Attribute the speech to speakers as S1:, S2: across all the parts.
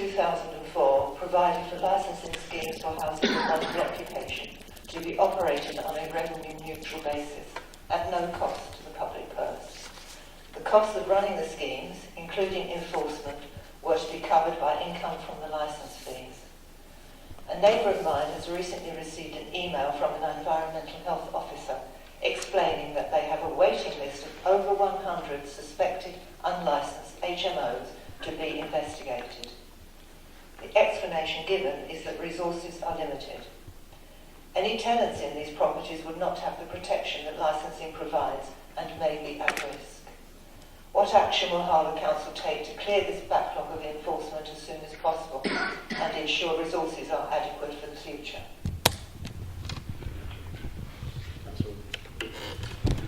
S1: 2004 provided for licensing schemes for houses of multi-occupation to be operated on a revenue-neutral basis at no cost to the public purse. The costs of running the schemes, including enforcement, were to be covered by income from the licence fees. A neighbour of mine has recently received an email from an environmental health officer explaining that they have a waiting list of over 100 suspected unlicensed HMOs to be investigated. The explanation given is that resources are limited. Any tenants in these properties would not have the protection that licensing provides and may be at risk. What action will Harlow Council take to clear this backlog of enforcement as soon as possible and ensure resources are adequate for the future?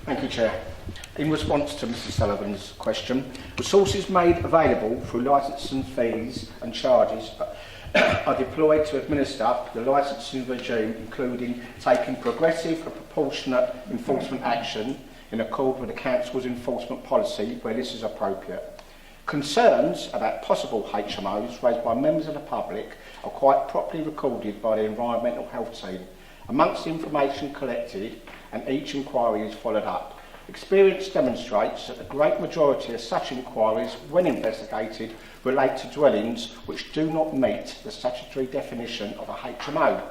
S2: Thank you, Chair. In response to Mrs Sullivan's question, resources made available through licensing fees and charges are deployed to administer the licensing regime, including taking progressive and proportionate enforcement action in accord with the Council's enforcement policy where this is appropriate. Concerns about possible HMOs raised by members of the public are quite properly recorded by the Environmental Health Team. Amongst the information collected and each inquiry is followed up, experience demonstrates that the great majority of such inquiries, when investigated, relate to dwellings which do not meet the statutory definition of a HMO.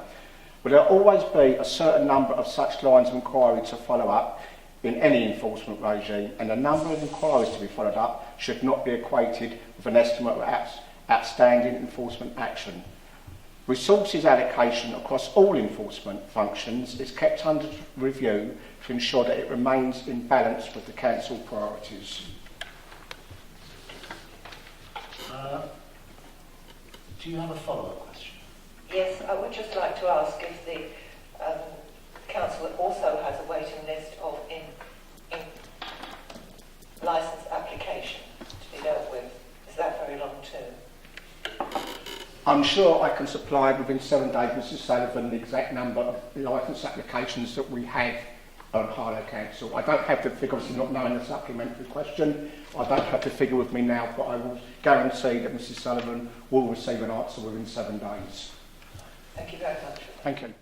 S2: Will there always be a certain number of such lines of inquiry to follow up in any enforcement regime, and the number of inquiries to be followed up should not be equated with an estimate of outstanding enforcement action. Resources allocation across all enforcement functions is kept under review to ensure that it remains in balance with the Council priorities.
S3: Do you have a follow-up question?
S1: Yes, I would just like to ask if the Council also has a waiting list of in licence application to be dealt with. Is that very long too?
S2: I'm sure I can supply within 7 days, Mrs Sullivan, the exact number of licence applications that we have on Harlow Council. I don't have the figure, obviously not knowing the supplementary question. I don't have the figure with me now, but I will guarantee that Mrs Sullivan will receive an answer within 7 days.
S1: Thank you very much.
S2: Thank you.